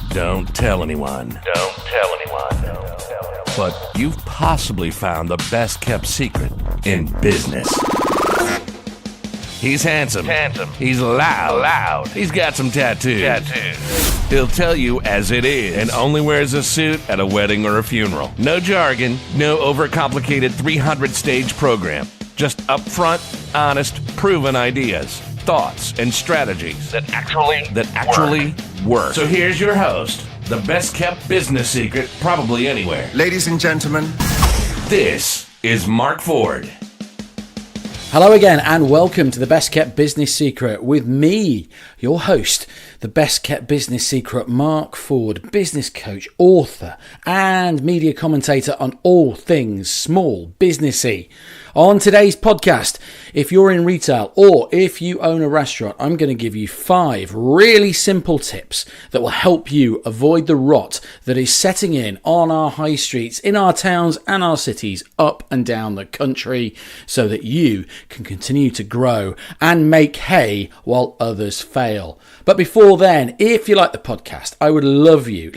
Don't tell anyone. Don't tell anyone. But you've possibly found the best kept secret in business. He's handsome. He's loud. He's got some tattoos. He'll tell you as it is and only wears a suit at a wedding or a funeral. No jargon, no overcomplicated 300-stage program. Just upfront, honest, proven ideas, thoughts, and strategies That actually work. So here's your host, the best kept business secret probably anywhere. Ladies and gentlemen, This is Mark Ford. Hello again and welcome to the Best Kept Business Secret with me, your host, the Best Kept Business Secret, Mark Ford, business coach, author and media commentator on all things small businessy. On today's podcast, if you're in retail or if you own a restaurant, I'm going to give you 5 really simple tips that will help you avoid the rot that is setting in on our high streets, in our towns and our cities up and down the country so that you can continue to grow and make hay while others fail. But before then, if you like the podcast, I would love you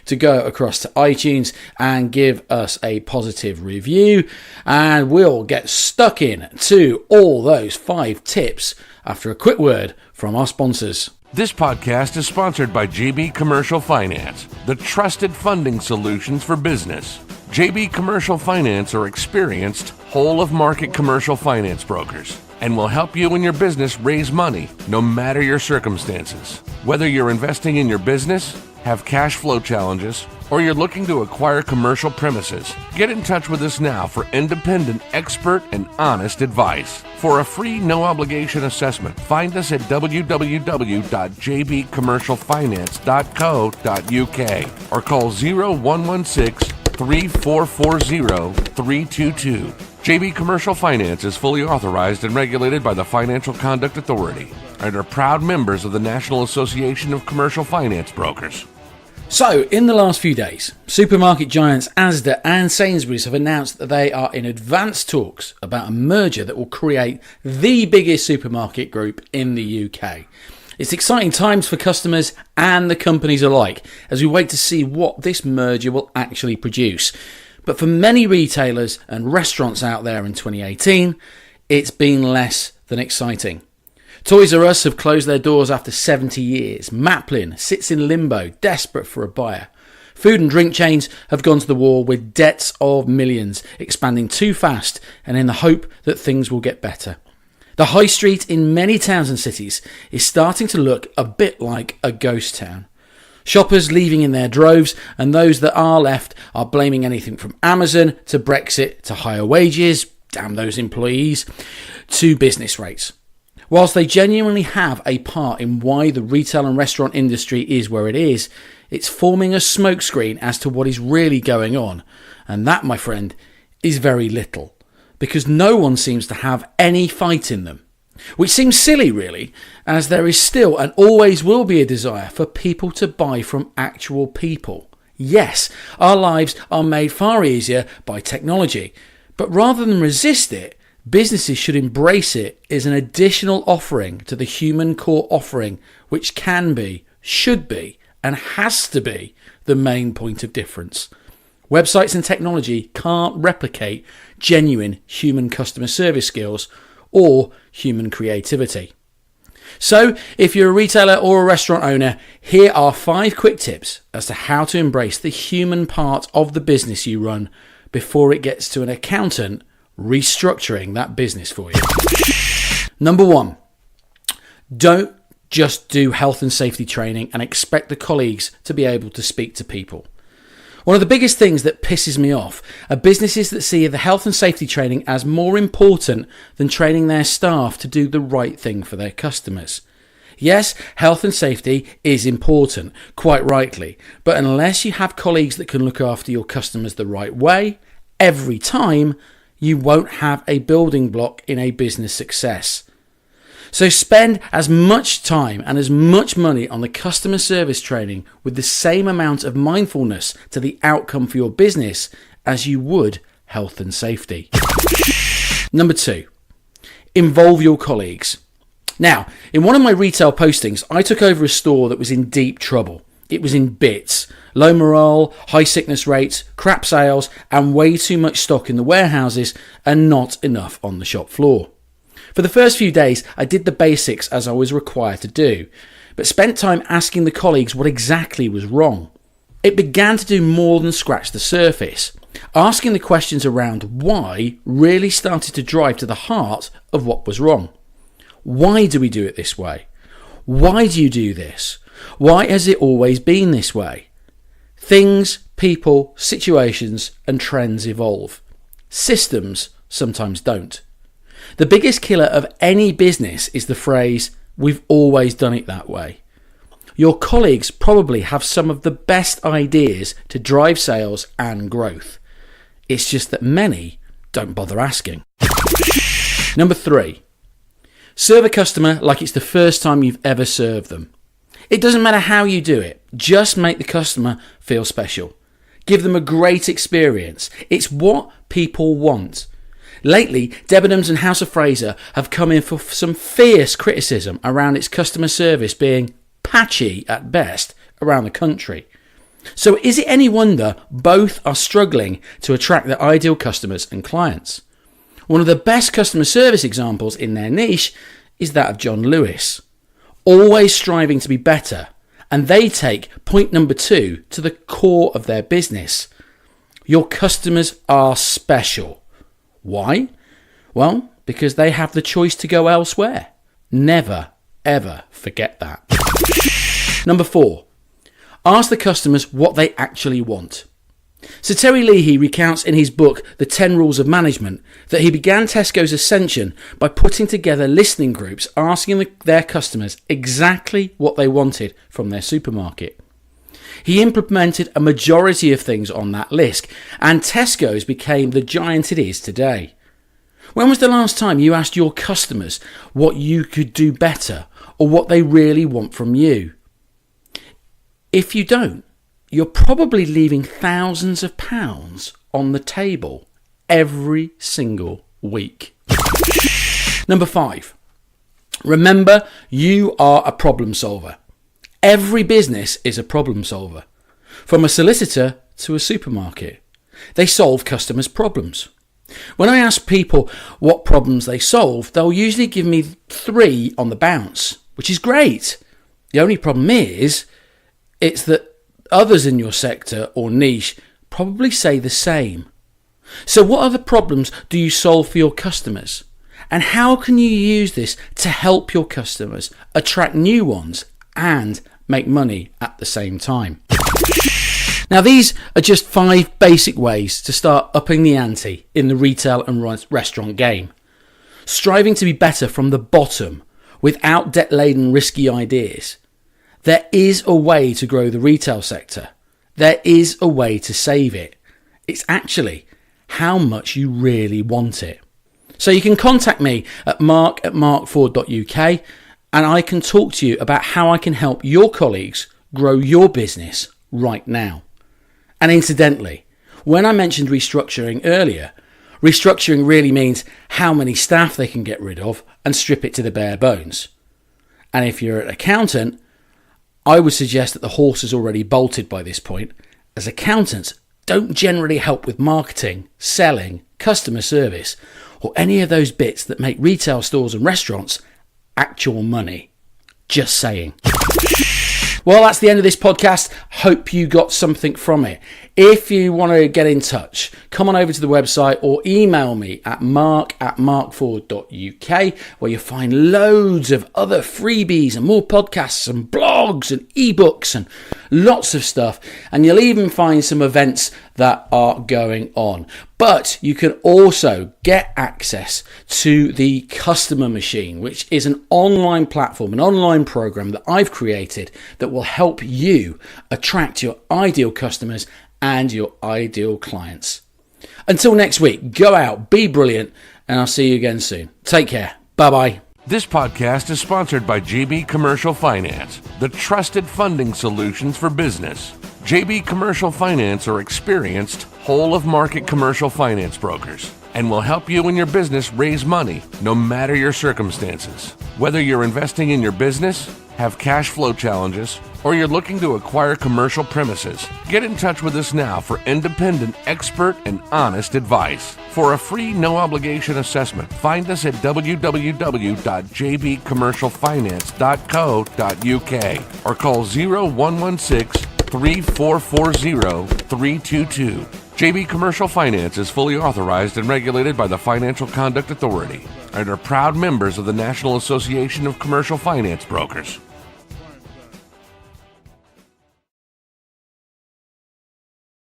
to go across to iTunes and give us a positive review, and we'll get stuck in to all those 5 tips after a quick word from our sponsors. This podcast is sponsored by JB Commercial Finance, the trusted funding solutions for business. JB Commercial Finance are experienced whole-of-market commercial finance brokers and will help you and your business raise money no matter your circumstances. Whether you're investing in your business, have cash flow challenges, or you're looking to acquire commercial premises, get in touch with us now for independent, expert, and honest advice. For a free, no-obligation assessment, find us at www.jbcommercialfinance.co.uk or call 0116-3440-322. JB Commercial Finance is fully authorized and regulated by the Financial Conduct Authority and are proud members of the National Association of Commercial Finance Brokers. So, in the last few days, supermarket giants Asda and Sainsbury's have announced that they are in advanced talks about a merger that will create the biggest supermarket group in the UK. It's exciting times for customers and the companies alike as we wait to see what this merger will actually produce. But for many retailers and restaurants out there in 2018, it's been less than exciting. Toys R Us have closed their doors after 70 years. Maplin sits in limbo, desperate for a buyer. Food and drink chains have gone to the wall with debts of millions, expanding too fast and in the hope that things will get better. The high street in many towns and cities is starting to look a bit like a ghost town. Shoppers leaving in their droves, and those that are left are blaming anything from Amazon to Brexit to higher wages, damn those employees, to business rates. Whilst they genuinely have a part in why the retail and restaurant industry is where it is, it's forming a smokescreen as to what is really going on. And that, my friend, is very little, because no one seems to have any fight in them. Which seems silly, really, as there is still and always will be a desire for people to buy from actual people. Yes, our lives are made far easier by technology, but rather than resist it, businesses should embrace it as an additional offering to the human core offering, which can be, should be, and has to be the main point of difference. Websites and technology can't replicate genuine human customer service skills or human creativity. So, if you're a retailer or a restaurant owner, here are 5 quick tips as to how to embrace the human part of the business you run before it gets to an accountant restructuring that business for you. Number 1, don't just do health and safety training and expect the colleagues to be able to speak to people. One of the biggest things that pisses me off are businesses that see the health and safety training as more important than training their staff to do the right thing for their customers. Yes, health and safety is important, quite rightly, but unless you have colleagues that can look after your customers the right way, every time, you won't have a building block in a business success. So spend as much time and as much money on the customer service training with the same amount of mindfulness to the outcome for your business as you would health and safety. Number 2, involve your colleagues. Now, in one of my retail postings, I took over a store that was in deep trouble. It was in bits. Low morale, high sickness rates, crap sales, and way too much stock in the warehouses and not enough on the shop floor. For the first few days, I did the basics as I was required to do, but spent time asking the colleagues what exactly was wrong. It began to do more than scratch the surface. Asking the questions around why really started to drive to the heart of what was wrong. Why do we do it this way? Why do you do this? Why has it always been this way? Things, people, situations, and trends evolve. Systems sometimes don't. The biggest killer of any business is the phrase, "We've always done it that way." Your colleagues probably have some of the best ideas to drive sales and growth. It's just that many don't bother asking. Number 3, serve a customer like it's the first time you've ever served them. It doesn't matter how you do it, just make the customer feel special. Give them a great experience. It's what people want. Lately, Debenhams and House of Fraser have come in for some fierce criticism around its customer service being patchy at best around the country. So is it any wonder both are struggling to attract their ideal customers and clients? One of the best customer service examples in their niche is that of John Lewis. Always striving to be better, and they take point number 2 to the core of their business. Your customers are special. Why? Well, because they have the choice to go elsewhere. Never, ever forget that. Number 4, ask the customers what they actually want. Sir Terry Leahy recounts in his book, The 10 Rules of Management, that he began Tesco's ascension by putting together listening groups asking their customers exactly what they wanted from their supermarket. He implemented a majority of things on that list, and Tesco's became the giant it is today. When was the last time you asked your customers what you could do better or what they really want from you? If you don't, you're probably leaving thousands of pounds on the table every single week. Number 5, remember you are a problem solver. Every business is a problem solver. From a solicitor to a supermarket, they solve customers' problems. When I ask people what problems they solve, they'll usually give me 3 on the bounce, which is great. The only problem is, it's that others in your sector or niche probably say the same. So what other problems do you solve for your customers? And how can you use this to help your customers attract new ones and make money at the same time? Now, these are just 5 basic ways to start upping the ante in the retail and restaurant game. Striving to be better from the bottom without debt-laden risky ideas. There is a way to grow the retail sector. There is a way to save it. It's actually how much you really want it. So you can contact me at mark@markford.uk and I can talk to you about how I can help your colleagues grow your business right now. And incidentally, when I mentioned restructuring earlier, restructuring really means how many staff they can get rid of and strip it to the bare bones. And if you're an accountant, I would suggest that the horse is already bolted by this point, as accountants don't generally help with marketing, selling, customer service, or any of those bits that make retail stores and restaurants actual money. Just saying. Well, that's the end of this podcast. Hope you got something from it. If you want to get in touch, come on over to the website or email me at mark@markford.uk, where you'll find loads of other freebies and more podcasts and blogs and ebooks and lots of stuff. And you'll even find some events that are going on. But you can also get access to the Customer Machine, which is an online platform, an online program that I've created that will help you attract your ideal customers and your ideal clients. Until next week, go out, be brilliant, and I'll see you again soon. Take care. Bye-bye. This podcast is sponsored by JB Commercial Finance, the trusted funding solutions for business. JB Commercial Finance are experienced, whole-of-market commercial finance brokers and will help you and your business raise money no matter your circumstances. Whether you're investing in your business, have cash flow challenges, or you're looking to acquire commercial premises, get in touch with us now for independent, expert, and honest advice. For a free, no-obligation assessment, find us at www.jbcommercialfinance.co.uk or call 0116-3440-322. JB Commercial Finance is fully authorized and regulated by the Financial Conduct Authority and are proud members of the National Association of Commercial Finance Brokers.